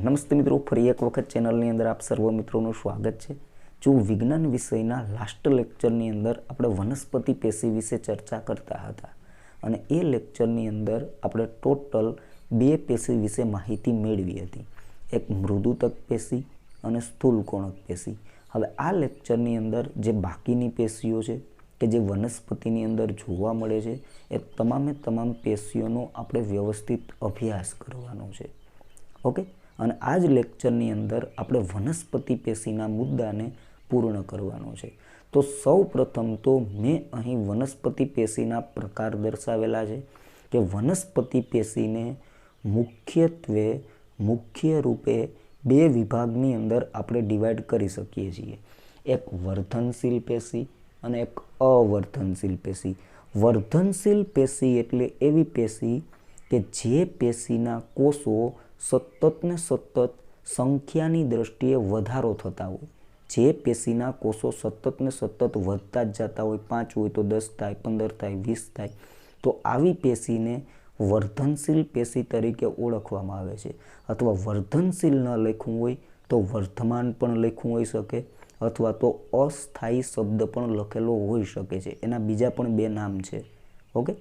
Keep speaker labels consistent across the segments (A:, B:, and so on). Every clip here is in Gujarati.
A: નમસ્તે મિત્રો, ફરી એક વખત ચેનલની અંદર આપ સર્વ મિત્રોનું સ્વાગત છે। જો વિજ્ઞાન વિષયના લાસ્ટ લેક્ચરની અંદર આપણે વનસ્પતિ પેશી વિશે ચર્ચા કરતા હતા અને એ લેક્ચરની અંદર આપણે ટોટલ બે પેશી વિશે માહિતી મેળવી હતી, એક મૃદુતક પેશી અને સ્થૂલકોણક પેશી। હવે આ લેક્ચરની અંદર જે બાકીની પેશીઓ છે કે જે વનસ્પતિની અંદર જોવા મળે છે એ તમામે તમામ પેશીઓનો આપણે વ્યવસ્થિત અભ્યાસ કરવાનો છે। ઓકે, અને આ જ લેક્ચરની અંદર આપણે વનસ્પતિ પેશીના મુદ્દાને પૂર્ણ કરવાનો છે। તો સૌ પ્રથમ તો મેં અહીં વનસ્પતિ પેશીના પ્રકાર દર્શાવેલા છે કે વનસ્પતિ પેશીને મુખ્ય રૂપે બે વિભાગની અંદર આપણે ડિવાઈડ કરી શકીએ છીએ, એક વર્ધનશીલ પેશી અને એક અવર્ધનશીલ પેશી। વર્ધનશીલ પેશી એટલે એવી પેશી કે જે પેશીના કોષો સતત ને સતત સંખ્યાની દ્રષ્ટિએ વધારો થતા હોય, જે પેશીના કોષો સતત ને સતત વધતા જ જતા હોય, 5 હોય તો 10 થાય, 15 થાય, 20 થાય, તો આવી પેશીને વર્ધનશીલ પેશી તરીકે ઓળખવામાં આવે છે। અથવા વર્ધનશીલ ન લખવું હોય તો વર્ધમાન પણ લખવું હોઈ શકે, અથવા તો અસ્થાયી શબ્દ પણ લખેલો હોઈ શકે છે, એના બીજા પણ બે નામ છે। ઓકે,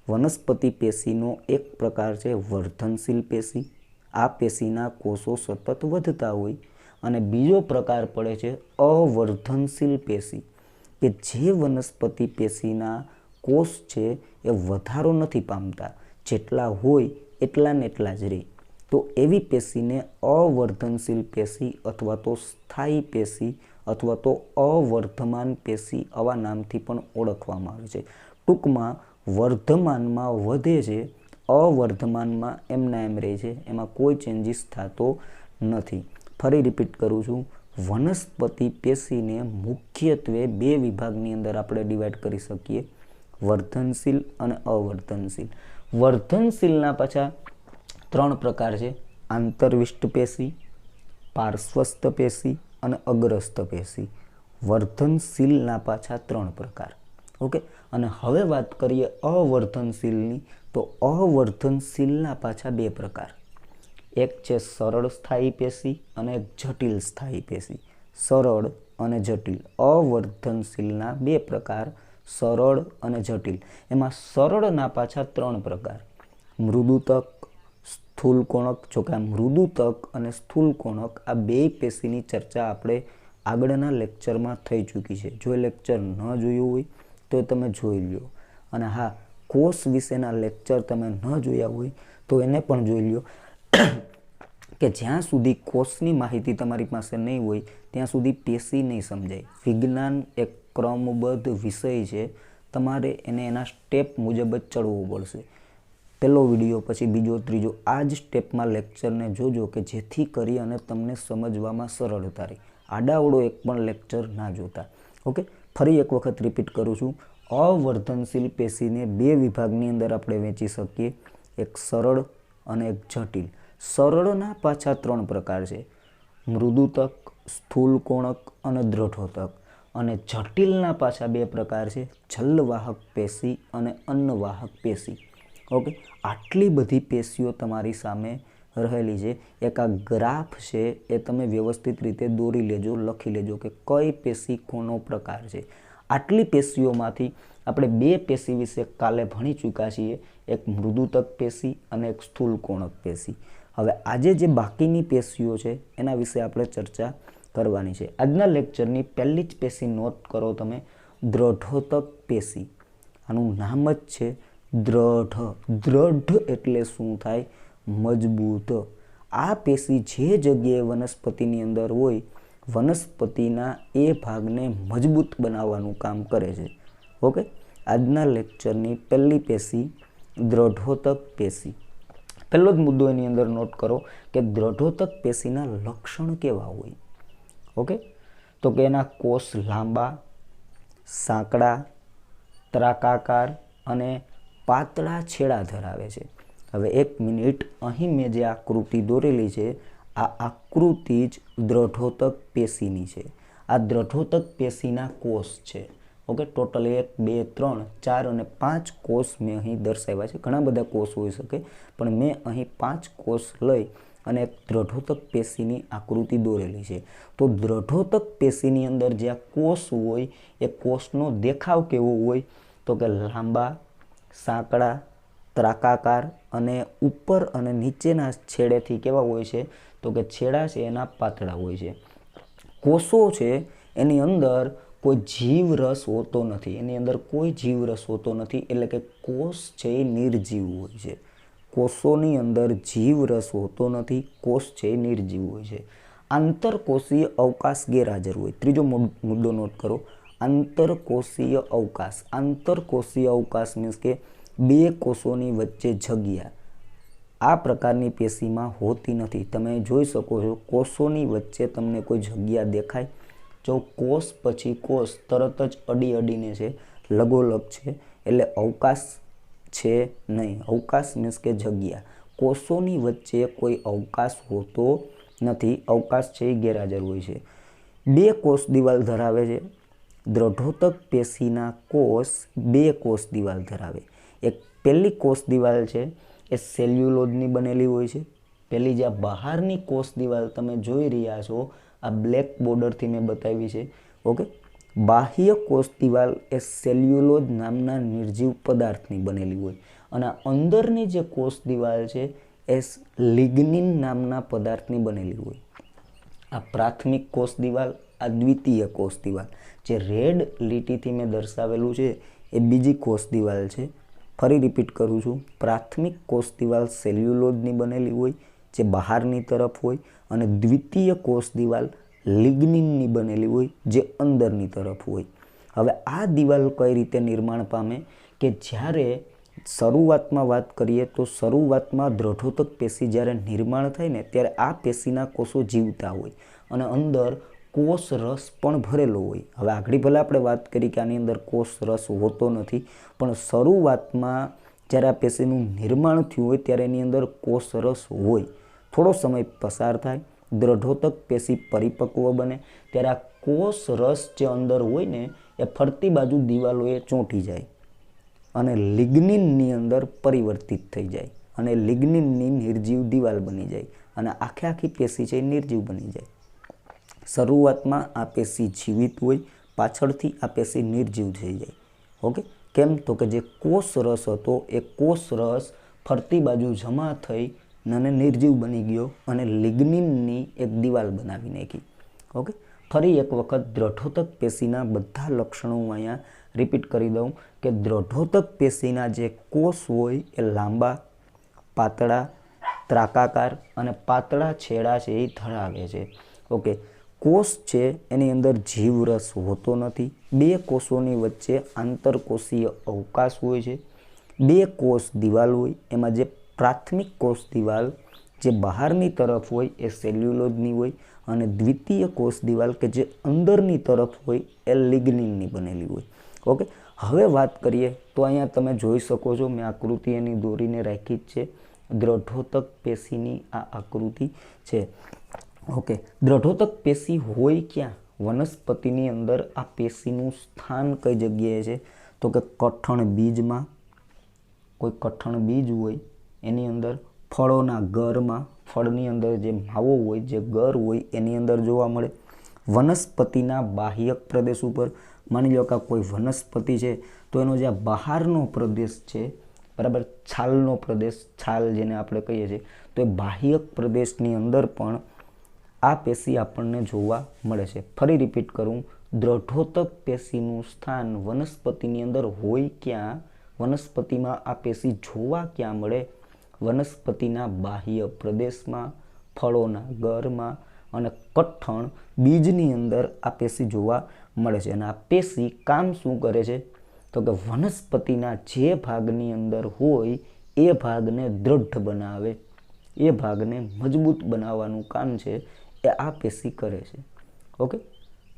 A: વનસ્પતિ પેશીનો એક પ્રકાર છે વર્ધનશીલ પેશી, આ પેશીના કોષો સતત વધતા હોય, અને બીજો પ્રકાર પડે છે અવર્ધનશીલ પેશી કે જે વનસ્પતિ પેશીના કોષ છે એ વધારો નથી પામતા, જેટલા હોય એટલા ને એટલા જ રહે, તો એવી પેશીને અવર્ધનશીલ પેશી અથવા તો સ્થાયી પેશી અથવા તો અવર્ધમાન પેશી આવા નામથી પણ ઓળખવામાં આવે છે। ટૂંકમાં વર્ધમાનમાં વધે છે, અવર્ધમાનમાં એમના એમ રહે છે, એમાં કોઈ ચેન્જીસ થતો નથી। ફરી રિપીટ કરું છું, વનસ્પતિ પેશીને મુખ્યત્વે બે વિભાગની અંદર આપણે ડિવાઈડ કરી શકીએ, વર્ધનશીલ અને અવર્ધનશીલ। વર્ધનશીલના પાછા ત્રણ પ્રકાર છે, આંતરવિષ્ટ પેશી, પાર્શ્વસ્થ પેશી અને અગ્રસ્થ પેશી। વર્ધનશીલના પાછા ત્રણ પ્રકાર। ઓકે, અને હવે વાત કરીએ અવર્ધનશીલની, તો અવર્ધનશીલના પાછા બે પ્રકાર, એક છે સરળ સ્થાયી પેશી અને એક જટિલ સ્થાયી પેશી। સરળ અને જટિલ અવર્ધનશીલના બે પ્રકાર, સરળ અને જટિલ। એમાં સરળના પાછા ત્રણ પ્રકાર, મૃદુતક, સ્થૂલકોણક। જો કે આ મૃદુતક અને સ્થૂલકોણક આ બે પેશીની ચર્ચા આપણે આગળના લેક્ચરમાં થઈ ચૂકી છે, જો એ લેક્ચર ન જોયું હોય તો તમે જોઈ લો, અને હા, કોષ વિશેના લેક્ચર તમે ન જોયા હોય તો એને પણ જોઈ લો કે જ્યાં સુધી કોષની માહિતી તમારી પાસે નહીં હોય ત્યાં સુધી પેશી નહીં સમજાય। વિજ્ઞાન એક ક્રમબદ્ધ વિષય છે, તમારે એને એના સ્ટેપ મુજબ જ ચડવું પડશે, પહેલો વિડીયો પછી બીજો ત્રીજો, આ જ સ્ટેપમાં લેક્ચરને જોજો કે જેથી કરી અને તમને સમજવામાં સરળતા રહે, આડાવડો એક પણ લેક્ચર ના જોતા। ઓકે, ફરી એક વખત રિપીટ કરું છું, અવર્ધનશીલ પેશીને બે વિભાગની અંદર આપણે વહેંચી શકીએ, એક સરળ અને એક જટિલ। સરળના પાછા ત્રણ પ્રકાર છે, મૃદુતક, સ્થૂલકોણક અને દ્રઢોતક। અને જટિલના પાછા બે પ્રકાર છે, જલવાહક પેશી અને અન્નવાહક પેશી। ઓકે, આટલી બધી પેશીઓ તમારી સામે રહેલી છે, એક આ ગ્રાફ છે એ તમે વ્યવસ્થિત રીતે દોરી લેજો, લખી લેજો કે કઈ પેશી કોનો પ્રકાર છે। આટલી પેશીઓમાંથી આપણે બે પેશી વિશે કાલે ભણી ચૂક્યા છીએ, એક મૃદુતક પેશી અને એક સ્થૂલકોણક પેશી। હવે આજે જે બાકીની પેશીઓ છે એના વિશે આપણે ચર્ચા કરવાની છે। આજના લેક્ચરની પહેલી જ પેશી નોટ કરો તમે, દ્રઢોતક પેશી। આનું નામ જ છે દ્રઢ। દ્રઢ એટલે શું થાય? મજબૂત। આ પેશી જે જગ્યાએ વનસ્પતિની અંદર હોય, વનસ્પતિના એ ભાગને મજબૂત બનાવવાનું કામ કરે છે। ઓકે, આજના લેક્ચરની પહેલી પેશી દ્રઢોતક પેશી। પહેલો જ મુદ્દો એની અંદર નોટ કરો કે દ્રઢોતક પેશીના લક્ષણ કેવા હોય? ઓકે, તો કે એના કોષ લાંબા, સાંકડા, ત્રાકાકાર અને પાતળા છેડા ધરાવે છે। હવે એક મિનિટ, અહીં મેં જે આકૃતિ દોરેલી છે આ આકૃતિ જ દ્રઢોતક પેશીની છે। આ દ્રઢોતક પેશીના કોષ છે। ઓકે, ટોટલ 1, 2, 3, 4 અને 5 કોષ મેં અહીં દર્શાવ્યા છે। ઘણા બધા કોષ હોઈ શકે, પણ મેં અહીં 5 કોષ લઈ અને એક દ્રઢોતક પેશીની આકૃતિ દોરેલી છે. તો દ્રઢોતક પેશીની અંદર જે આ કોષ હોય એ કોષનો દેખાવ કેવો હોય તો કે લાંબા, સાંકડા, ત્રાકાકાર અને ઉપર અને નીચેના છેડેથી કેવા હોય છે તો કે છેડા છે એના પાતળા હોય છે. કોષો છે એની અંદર કોઈ જીવરસ હોતો નથી, એની અંદર કોઈ જીવરસ હોતો નથી, એટલે કે કોષ છે એ નિર્જીવ હોય છે. કોષોની અંદર જીવરસ હોતો નથી, કોષ છે એ નિર્જીવ હોય છે. આંતરકોષીય અવકાશ ગેરહાજર હોય. ત્રીજો મુદ્દો નોટ કરો, આંતરકોષીય અવકાશ. આંતરકોષીય અવકાશ મીન્સ કે બે કોષોની વચ્ચે જગ્યા આ પ્રકારની પેશીમાં હોતી નથી. તમે જોઈ શકો છો કોષોની વચ્ચે તમને કોઈ જગ્યા દેખાય? જો કોષ પછી કોષ તરત જ અડીને છે, લગોલગ છે, એટલે અવકાશ છે નહીં. અવકાશ મીન્સ કે જગ્યા. કોષોની વચ્ચે કોઈ અવકાશ હોતો નથી, અવકાશ છે એ ગેરહાજર હોય છે. બે કોષ દિવાલ ધરાવે છે. દ્રઢોતક પેશીના કોષ બે કોષ દિવાલ ધરાવે. એક પહેલી કોષ દિવાલ છે એ સેલ્યુલોઝની બનેલી હોય છે. પહેલી જે બહારની કોષ દિવાલ તમે જોઈ રહ્યા છો આ બ્લેક બોર્ડરથી મેં બતાવી છે. ઓકે, બાહ્ય કોષ દિવાલ એ સેલ્યુલોઝ નામના નિર્જીવ પદાર્થની બનેલી હોય અને અંદરની જે કોષ દિવાલ છે એ લિગ્નિન નામના પદાર્થની બનેલી હોય. આ પ્રાથમિક કોષ દિવાલ, આ દ્વિતીય કોષ દિવાલ. જે રેડ લીટીથી મેં દર્શાવેલું છે એ બીજી કોષ દિવાલ છે. ફરી રિપીટ કરું છું, પ્રાથમિક કોષ દિવાલ સેલ્યુલોઝની બનેલી હોય જે બહારની તરફ હોય અને દ્વિતીય કોષ દિવાલ લિગ્નિનની બનેલી હોય જે અંદરની તરફ હોય. હવે આ દિવાલ કઈ રીતે નિર્માણ પામે કે જ્યારે શરૂઆતમાં વાત કરીએ તો શરૂઆતમાં દ્રઢોતક પેશી જ્યારે નિર્માણ થાય ને ત્યારે આ પેશીના કોષો જીવતા હોય અને અંદર કોષ રસ પણ ભરેલો હોય. હવે આગળ ભલે આપણે વાત કરી કે આની અંદર કોષ રસ હોતો નથી, પણ શરૂઆતમાં જ્યારે આ પેશીનું નિર્માણ થયું હોય ત્યારે એની અંદર કોષ રસ હોય. થોડો સમય પસાર થાય, દ્રઢોતક પેશી પરિપક્વ બને ત્યારે આ કોષ રસ જે અંદર હોય ને એ ફરતી બાજુ દિવાલોએ ચોંટી જાય અને લિગ્નિનની અંદર પરિવર્તિત થઈ જાય અને લિગ્નિનની નિર્જીવ દિવાલ બની જાય અને આખી પેશી છે એ નિર્જીવ બની જાય. શરૂઆતમાં આ પેશી જીવિત હોય, પાછળથી આ પેશી નિર્જીવ થઈ જાય. ઓકે, કેમ તો કે જે કોષ રસ હતો એ કોષ રસ ફરતી બાજુ જમા થઈ અને નિર્જીવ બની ગયો અને લિગ્નિનની એક દિવાલ બનાવી નાખી. ઓકે, ફરી એક વખત દ્રઢોતક પેશીના બધા લક્ષણો હું અહીંયા રિપીટ કરી દઉં કે દ્રઢોતક પેશીના જે કોષ હોય એ લાંબા, પાતળા, ત્રાકાકાર અને પાતળા છેડા છે એ ધરાવે છે. ઓકે, કોષ છે એની અંદર જીવરસ હોતો નથી. બે કોષોની વચ્ચે આંતરકોષીય અવકાશ હોય છે. બે કોષ દિવાલ હોય, એમાં જે પ્રાથમિક કોષ દિવાલ જે બહારની તરફ હોય એ સેલ્યુલોઝની હોય અને દ્વિતીય કોષ દિવાલ કે જે અંદરની તરફ હોય એ લિગ્નિનની બનેલી હોય. ઓકે, હવે વાત કરીએ તો અહીંયા તમે જોઈ શકો છો મેં આકૃતિ એની દોરીને રાખી જ છે. દ્રઢોતક પેશીની આ આકૃતિ છે. ઓકે, દ્રઢોતક પેશી હોય ક્યાં? વનસ્પતિની અંદર આ પેશીનું સ્થાન કઈ જગ્યાએ છે તો કે કઠણ બીજમાં. કોઈ કઠણ બીજ હોય એની અંદર, ફળોના ગરમાં, ફળની અંદર જે માવો હોય, જે ગર હોય એની અંદર જોવા મળે. વનસ્પતિના બાહ્યક પ્રદેશ ઉપર, માની લો કે કોઈ વનસ્પતિ છે તો એનો જે બહારનો પ્રદેશ છે, બરાબર, છાલનો પ્રદેશ, છાલ જેને આપણે કહીએ છીએ, તો એ બાહ્યક પ્રદેશની અંદર પણ આ પેશી આપણને જોવા મળે છે. ફરી રિપીટ કરું, દ્રઢોતક પેશીનું સ્થાન વનસ્પતિની અંદર હોય ક્યાં? વનસ્પતિમાં આ પેશી જોવા ક્યાં મળે? વનસ્પતિના બાહ્ય પ્રદેશમાં, ફળોના ગરમાં અને કઠણ બીજની અંદર આ પેશી જોવા મળે છે. અને આ પેશી કામ શું કરે છે તો કે વનસ્પતિના જે ભાગની અંદર હોય એ ભાગને દ્રઢ બનાવે, એ ભાગને મજબૂત બનાવવાનું કામ છે એ આ પેશી કરે છે. ઓકે,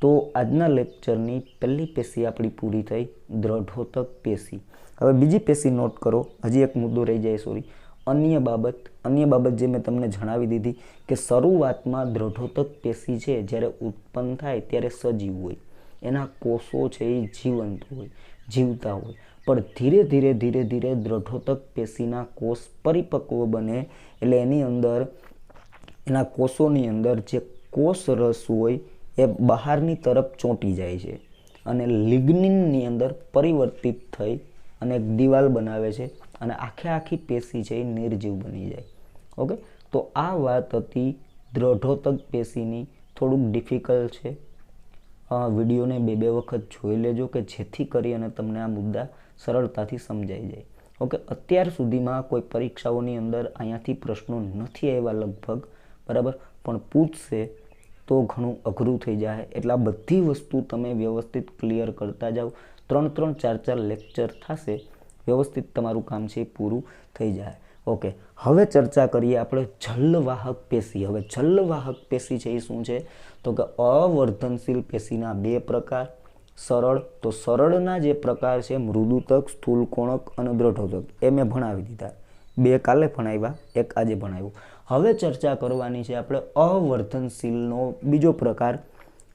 A: તો આજના લેક્ચરની પહેલી પેશી આપણી પૂરી થઈ, દ્રઢોતક પેશી. હવે બીજી પેશી નોટ કરો, હજી એક મુદ્દો રહી જાય, સોરી, અન્ય બાબત જે મેં તમને જણાવી દીધી કે શરૂઆતમાં દ્રઢોતક પેશી છે જ્યારે ઉત્પન્ન થાય ત્યારે સજીવ હોય, એના કોષો છે એ જીવંત હોય, જીવતા હોય, પણ ધીરે ધીરે દ્રઢોતક પેશીના કોષ પરિપક્વ બને એટલે એની અંદર એના કોષોની અંદર જે કોષ રસ હોય એ બહારની તરફ ચોંટી જાય છે અને લિગ્નિનની અંદર પરિવર્તિત થઈ અને એક દિવાલ બનાવે છે અને આખી પેશી છે એ નિર્જીવ બની જાય. ઓકે, તો આ વાત હતી દ્રઢોતક પેશીની. થોડુંક ડિફિકલ્ટ છે, વિડીયોને બે વખત જોઈ લેજો કે જેથી કરી અને તમને આ મુદ્દા સરળતાથી સમજાઈ જાય. ઓકે, અત્યાર સુધીમાં કોઈ પરીક્ષાઓની અંદર અહીંયાથી પ્રશ્નો નથી આવ્યા લગભગ, બરાબર, પણ પૂછશે તો ઘણું અઘરું થઈ જાય. એટલે આ બધી વસ્તુ તમે વ્યવસ્થિત ક્લિયર કરતા જાઓ. 3-3, 4-4 લેક્ચર થશે, વ્યવસ્થિત તમારું કામ છે એ પૂરું થઈ જાય. ઓકે, હવે ચર્ચા કરીએ આપણે જલવાહક પેશી. હવે જલવાહક પેશી છે એ શું છે? તો કે અવર્ધનશીલ પેશીના 2 પ્રકાર. સરળ, તો સરળના જે પ્રકાર છે મૃદુતક, સ્થૂલકોણક અને દ્રઢોતક, એ મેં ભણાવી દીધા. 2 કાલે ભણાવ્યા, 1 આજે ભણાવ્યું. હવે ચર્ચા કરવાની છે આપણે અવર્ધનશીલનો બીજો પ્રકાર,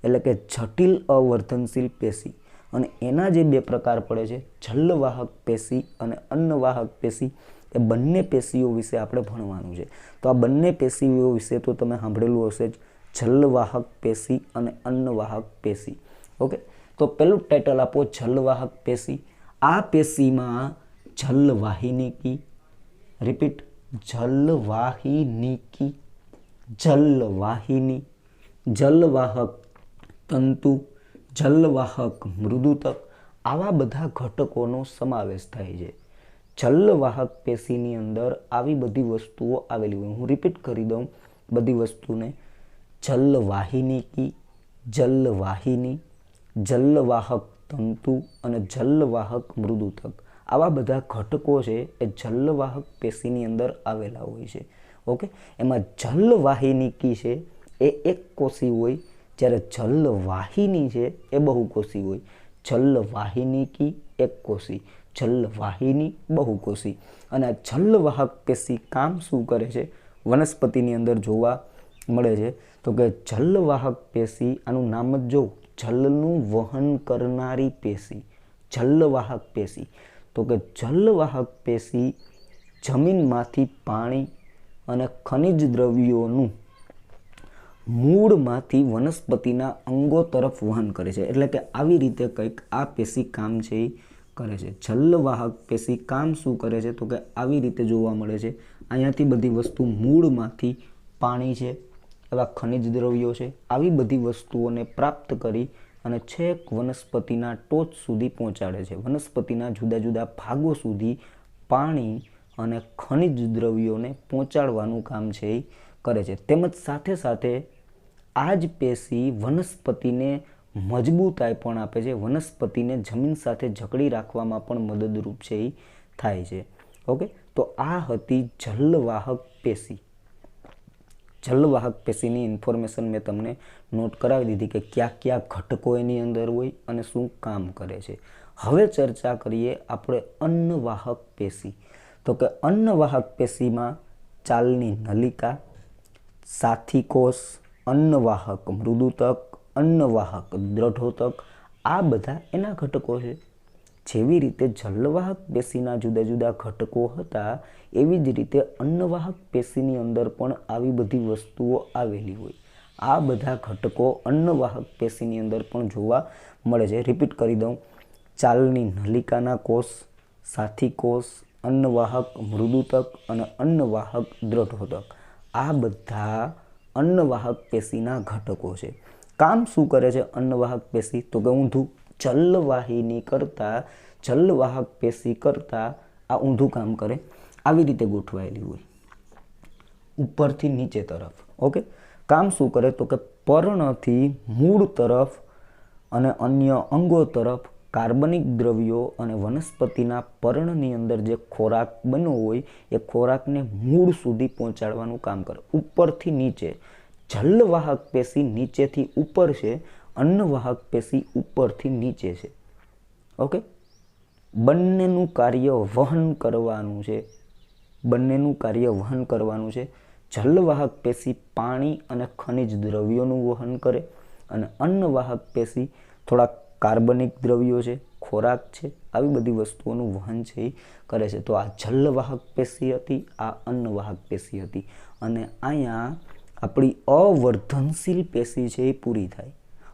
A: એટલે કે જટિલ અવર્ધનશીલ પેશી. અને એના જે 2 પ્રકાર પડે છે, જલવાહક પેશી અને અન્નવાહક પેશી. એ બંને પેશીઓ વિશે આપણે ભણવાનું છે. તો આ બંને પેશીઓ વિશે તો તમે સાંભળેલું હશે જ, જલવાહક પેશી અને અન્નવાહક પેશી. ઓકે, તો પેલું ટાઇટલ આપો, જલવાહક પેશી. આ પેશીમાં જલવાહિનીકી, રિપીટ, જલવાહિનીકી, જલવાહિની, જલવાહક તંતુ, જલવાહક મૃદુતક, આવા બધા ઘટકોનો સમાવેશ થાય છે. જલવાહક પેશીની અંદર આવી બધી વસ્તુઓ આવેલી હોય. હું રિપીટ કરી દઉં બધી વસ્તુને. જલવાહિનીકી, જલવાહિની, જલવાહક તંતુ અને જલવાહક મૃદુતક, આવા બધા ઘટકો છે એ જલવાહક પેશીની અંદર આવેલા હોય છે. ઓકે, એમાં જલવાહિનીકી છે એ એક કોષી હોય, જ્યારે જલવાહિની છે એ બહુકોષી હોય. જલવાહિનીકી એક કોષી, જલવાહિની બહુકોષી. અને આ જલવાહક પેશી કામ શું કરે છે વનસ્પતિની અંદર જોવા મળે છે? તો કે જલવાહક પેશી, આનું નામ જ જો, જલનું વહન કરનારી પેશી, જલવાહક પેશી. તો કે જલવાહક પેશી જમીનમાંથી પાણી અને ખનિજ દ્રવ્યોનું મૂળમાંથી વનસ્પતિના અંગો તરફ વહન કરે છે. એટલે કે આવી રીતે કંઈક આ પેશી કામ છે એ કરે છે. જલવાહક પેશી કામ શું કરે છે? તો કે આવી રીતે જોવા મળે છે. અહીંયાથી બધી વસ્તુ મૂળમાંથી પાણી છે, એવા ખનિજ દ્રવ્યો છે, આવી બધી વસ્તુઓને પ્રાપ્ત કરી અને છેક વનસ્પતિના ટોચ સુધી પહોંચાડે છે. વનસ્પતિના જુદા જુદા ભાગો સુધી પાણી અને ખનિજ દ્રવ્યોને પહોંચાડવાનું કામ છે એ કરે છે. તેમજ સાથે સાથે આ જ પેશી વનસ્પતિને મજબૂતાઈ પણ આપે છે, વનસ્પતિને જમીન સાથે જકડી રાખવામાં પણ મદદરૂપ છે એ થાય છે. ઓકે, તો આ હતી જલવાહક પેશી. જલવાહક પેશીની ઇન્ફોર્મેશન મેં તમને નોટ કરાવી દીધી કે કયા ઘટકો એની અંદર હોય અને શું કામ કરે છે. હવે ચર્ચા કરીએ આપણે અન્નવાહક પેશી. તો કે અન્નવાહક પેશીમાં ચાલની નલિકા, સાથીકોષ, અન્નવાહક મૃદુતક, અન્નવાહક દ્રઢોતક, આ બધા એના ઘટકો છે. જેવી રીતે જલવાહક પેશીના જુદા જુદા ઘટકો હતા, એવી જ રીતે અન્નવાહક પેશીની અંદર પણ આવી બધી વસ્તુઓ આવેલી હોય. આ બધા ઘટકો અન્નવાહક પેશીની અંદર પણ જોવા મળે છે. રિપીટ કરી દઉં, ચાલની નલિકાના કોષ, સાથીકોષ, અન્નવાહક મૃદુતક અને અન્નવાહક દ્રઢોતક, આ બધા અન્નવાહક પેશીના ઘટકો છે. કામ શું કરે છે અન્નવાહક પેશી? તો કે ઊંધું, જલવાહિની કરતાં, જલવાહક પેશી કરતાં આ ઊંધું કામ કરે. આવી રીતે ગોઠવાયેલી હોય ઉપરથી નીચે તરફ. ઓકે, કામ શું કરે? તો કે પર્ણથી મૂળ તરફ અને અન્ય અંગો તરફ કાર્બનિક દ્રવ્યો અને વનસ્પતિના પર્ણની અંદર જે ખોરાક બન્યો હોય એ ખોરાકને મૂળ સુધી પહોંચાડવાનું કામ કરે. ઉપરથી નીચે. જલવાહક પેશી નીચેથી ઉપર છે, અન્નવાહક પેશી ઉપરથી નીચે છે. ઓકે, બંનેનું કાર્ય વહન કરવાનું છે, બંનેનું કાર્ય વહન કરવાનું છે. જલવાહક પેશી પાણી અને ખનિજ દ્રવ્યોનું વહન કરે અને અન્નવાહક પેશી થોડા કાર્બનિક દ્રવ્યો છે, ખોરાક છે, આવી બધી વસ્તુઓનું વહન છે એ કરે છે. તો આ જલવાહક પેશી હતી, આ અન્નવાહક પેશી હતી. અને અહીંયા આપણી અવર્ધનશીલ પેશી છે એ પૂરી થાય।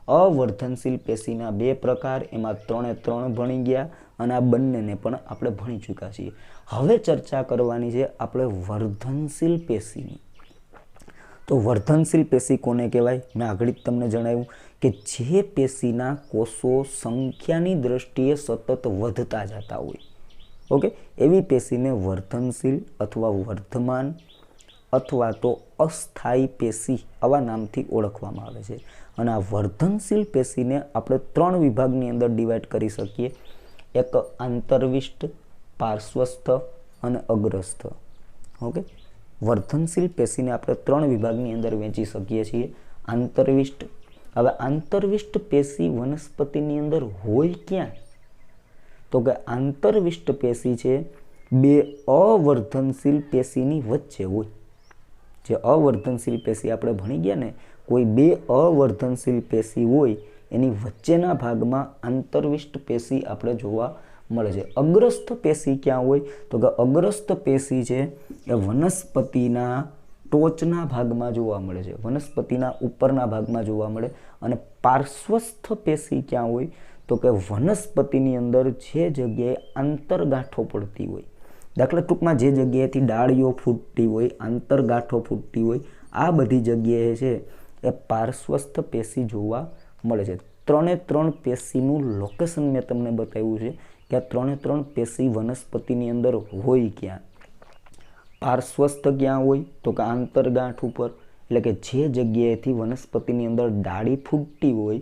A: અવર્ધનશીલ પેશીના બે પ્રકાર, એમાં 3 ભણી ગયા અને આ બંનેને પણ આપણે ભણી ચૂક્યા છીએ। હવે ચર્ચા કરવાની છે આપણે વર્ધનશીલ પેશીની। તો વર્ધનશીલ પેશી કોને કહેવાય? મેં આગળ જ તમને જણાવ્યું કે જે પેશીના કોષો સંખ્યાની દ્રષ્ટિએ સતત વધતા જતા હોય, ઓકે, એવી પેશીને વર્ધનશીલ અથવા વર્ધમાન અથવા તો અસ્થાયી પેશી આવા નામથી ઓળખવામાં આવે છે। અને આ વર્ધનશીલ પેશીને આપણે 3 વિભાગની અંદર ડિવાઈડ કરી શકીએ, એક આંતરવિષ્ટ, પાર્શ્વસ્થ અને અગ્રસ્થ। ઓકે, વર્ધનશીલ પેશીને આપણે 3 વિભાગની અંદર વહેંચી શકીએ છીએ। આંતરવિષ્ટ, હવે આંતરવિષ્ટ પેશી વનસ્પતિની અંદર હોય ક્યાં? તો કે આંતરવિષ્ટ પેશી છે બે અવર્ધનશીલ પેશીની વચ્ચે હોય। જે અવર્ધનશીલ પેશી આપણે ભણી ગયા ને, કોઈ બે અવર્ધનશીલ પેશી હોય એની વચ્ચેના ભાગમાં આંતરવિષ્ટ પેશી આપણે જોવા મળે છે। અગ્રસ્થ પેશી ક્યાં હોય? તો કે અગ્રસ્થ પેશી છે એ વનસ્પતિના ટોચના ભાગમાં જોવા મળે છે, વનસ્પતિના ઉપરના ભાગમાં જોવા મળે। અને પાર્શ્વસ્થ પેશી ક્યાં હોય? તો કે વનસ્પતિની અંદર જે જગ્યાએ આંતરગાંઠો પડતી હોય, દાખલા ટૂંકમાં જે જગ્યાએથી ડાળીઓ ફૂટતી હોય, આંતરગાંઠો ફૂટતી હોય, આ બધી જગ્યાએ છે એ પાર્શ્વસ્થ પેશી જોવા મળે છે। 3 પેશીનું લોકેશન મેં તમને બતાવ્યું છે કે આ 3 પેશી વનસ્પતિની અંદર હોય ક્યાં? પાર્શ્વસ્થ ક્યાં હોય? તો કે આંતરગાંઠ ઉપર, એટલે કે જે જગ્યાએથી વનસ્પતિની અંદર ડાળી ફૂટતી હોય,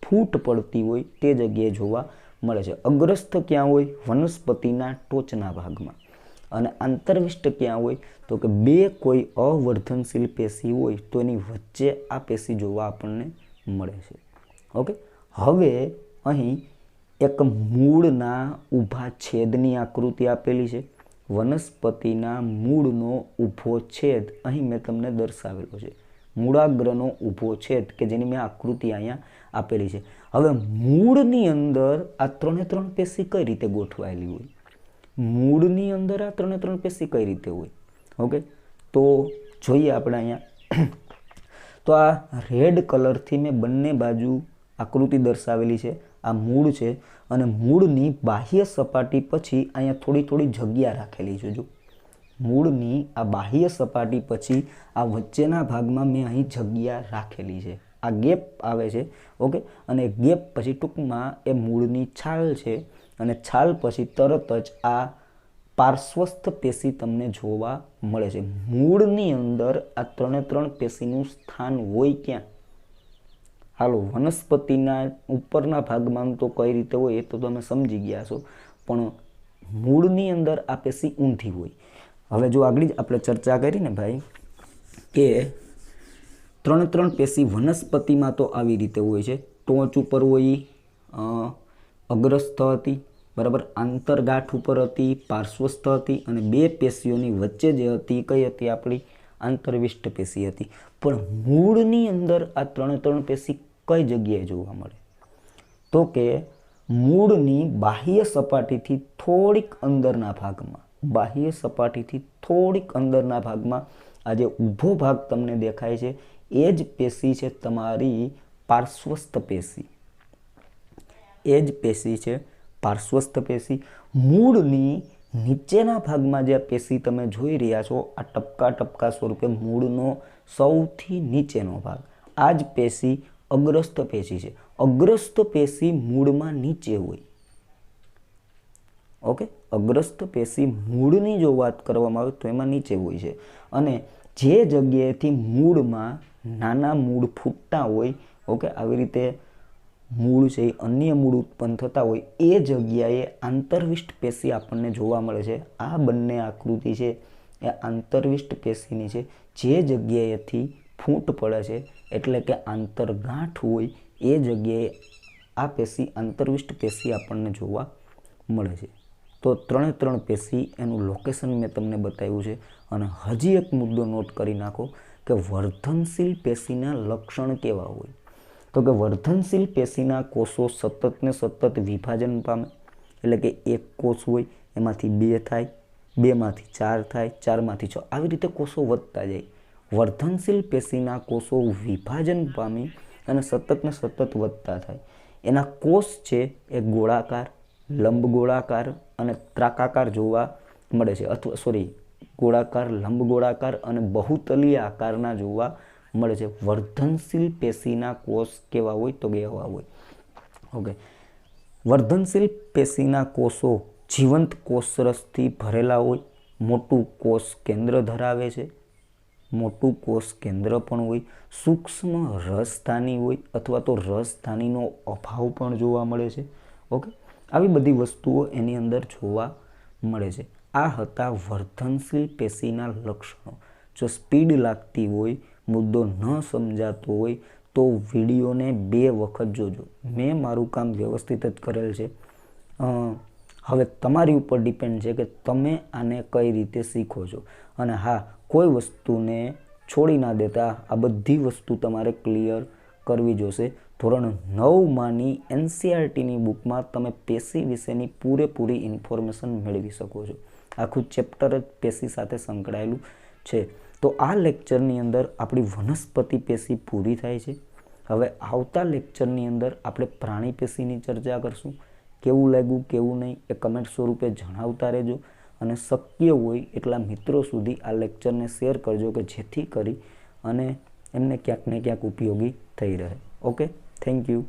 A: ફૂટ પડતી હોય, તે જગ્યાએ જોવા મળે છે। અગ્રસ્થ ક્યાં હોય? વનસ્પતિના ટોચના ભાગમાં। અને આંતરવિષ્ટ ક્યાં હોય? તો કે બે કોઈ અવર્ધનશીલ પેશી હોય તો એની વચ્ચે આ પેશી જોવા આપણને મળે છે। ઓકે, હવે અહીં એક મૂળના ઊભા છેદની આકૃતિ આપેલી છે। વનસ્પતિના મૂળનો ઊભો છેદ અહીં મેં તમને દર્શાવેલો છે, મૂળાગ્રનો ઊભો છેદ કે જેની મેં આકૃતિ અહીંયા આપેલી છે। હવે મૂળની અંદર આ 3 પેશી કઈ રીતે ગોઠવાયેલી હોય? મૂળની અંદર આ 3 પેશી કઈ રીતે હોય? ઓકે, તો જોઈએ આપણે અહીંયા। તો આ રેડ કલરથી મેં બંને બાજુ આકૃતિ દર્શાવેલી છે, આ મૂળ છે અને મૂળની બાહ્ય સપાટી પછી અહીંયા થોડી જગ્યા રાખેલી છે। જો મૂળની આ બાહ્ય સપાટી પછી આ વચ્ચેના ભાગમાં મેં અહીં જગ્યા રાખેલી છે, આ ગેપ આવે છે। ઓકે, અને ગેપ પછી ટૂંકમાં એ મૂળની છાલ છે અને છાલ પછી તરત જ આ પાર્શ્વસ્થ પેશી તમને જોવા મળે છે। મૂળની અંદર આ 3 પેશીનું સ્થાન હોય ક્યાં? હાલો, વનસ્પતિના ઉપરના ભાગમાં તો કઈ રીતે હોય એ તો તમે સમજી ગયા છો, પણ મૂળની અંદર આ પેશી ઊંધી હોય। હવે જો આગળ જ આપણે ચર્ચા કરી ને ભાઈ કે 3 પેશી વનસ્પતિમાં તો આવી રીતે હોય છે, ટોચ ઉપર હોય, અગ્રસ્થ હતી, બરાબર, આંતરગાંઠ ઉપર હતી, પાર્શ્વસ્થ હતી, અને બે પેશીઓની વચ્ચે જે હતી કઈ હતી? આપણી આંતરવિષ્ટ પેશી હતી। પણ મૂળની અંદર આ 3 પેશી કઈ જગ્યાએ જોવા મળે? તો કે મૂળની બાહ્ય સપાટીથી થોડીક અંદરના ભાગમાં, બાહ્ય સપાટીથી થોડીક અંદરના ભાગમાં આ જે ઊભો ભાગ તમને દેખાય છે એ જ પેશી છે તમારી પાર્શ્વસ્થ પેશી, એ જ પેશી છે પાર્શ્વસ્થ પેશી। મૂળની નીચેના ભાગમાં જે પેશી તમે જોઈ રહ્યા છો, આ ટપકા સ્વરૂપે મૂળનો સૌથી નીચેનો ભાગ, આ જ પેશી અગ્રસ્થ પેશી છે। અગ્રસ્થ પેશી મૂળમાં નીચે હોય। ઓકે, અગ્રસ્થ પેશી મૂળની જો વાત કરવામાં આવે તો એમાં નીચે હોય છે। અને જે જગ્યાએથી મૂળમાં નાના મૂળ ફૂટતા હોય, ઓકે, આવી રીતે મૂળ છે અન્ય મૂળ ઉત્પન્ન થતા હોય, એ જગ્યાએ આંતરવિષ્ટ પેશી આપણને જોવા મળે છે। આ બંને આકૃતિ છે એ આંતરવિષ્ટ પેશીની છે, જે જગ્યાએથી ફૂટ પડે છે એટલે કે આંતરગાંઠ હોય એ જગ્યાએ આ પેશી આંતરવિષ્ટ પેશી આપણને જોવા મળે છે। તો 3 પેશી એનું લોકેશન મેં તમને બતાવ્યું છે। અને હજી એક મુદ્દો નોટ કરી નાખો કે વર્ધનશીલ પેશીના લક્ષણ કેવા હોય? તો કે વર્ધનશીલ પેશીના કોષો સતત ને સતત વિભાજન પામે, એટલે કે એક કોષ હોય એમાંથી 2 થાય, 2માંથી 4 થાય, 4માંથી 6, આવી રીતે કોષો વધતા જાય। વર્ધનશીલ પેશીના કોષો વિભાજન પામી અને સતત ને સતત વધતા થાય. એના કોષ છે એ ગોળાકાર, લંબગોળાકાર અને ત્રાકાકાર જોવા મળે છે, અથવા ગોળાકાર, લંબગોળાકાર અને બહુતલીય આકારના જોવા મળે છે. વર્ધનશીલ પેશીના કોષ કેવા હોય તો કે એવા હોય. ઓકે, વર્ધનશીલ પેશીના કોષો જીવંત કોષરસથી ભરેલા હોય, મોટું કોષ કેન્દ્ર ધરાવે છે, મોટું કોષ કેન્દ્ર પણ હોય, સૂક્ષ્મ રસધાની હોય અથવા તો રસધાનીનો અભાવ પણ જોવા મળે છે. ઓકે, આવી બધી વસ્તુઓ એની અંદર જોવા મળે છે. આ હતા વર્ધનશીલ પેશીના લક્ષણો. જો સ્પીડ લાગતી હોય, મુદ્દો ન સમજાતો હોય તો વિડીયોને 2 વખત જોજો. મેં મારું કામ વ્યવસ્થિત જ કરેલ છે. હવે તમારી ઉપર ડિપેન્ડ છે કે તમે આને કઈ રીતે શીખો છો. અને હા, કોઈ વસ્તુને છોડી ના દેતા, આ બધી વસ્તુ તમારે ક્લિયર કરવી જોશે. ધોરણ 9માંની NCERTની બુકમાં તમે પેશી વિશેની પૂરેપૂરી ઇન્ફોર્મેશન મેળવી શકો છો. આખું ચેપ્ટર જ પેશી સાથે સંકળાયેલું છે. તો આ લેક્ચરની અંદર આપણી વનસ્પતિ પેશી પૂરી થાય છે. હવે આવતા લેક્ચરની અંદર આપણે પ્રાણી પેશીની ચર્ચા કરશું. કેવું લાગ્યું, કેવું નહીં એ કમેન્ટ સ્વરૂપે જણાવતા રહેજો. અને શક્ય હોય એટલા મિત્રો સુધી આ લેક્ચરને શેર કરજો કે જેથી કરી અને એમને ક્યાંક ને ક્યાંક ઉપયોગી થઈ રહે. Okay, thank you.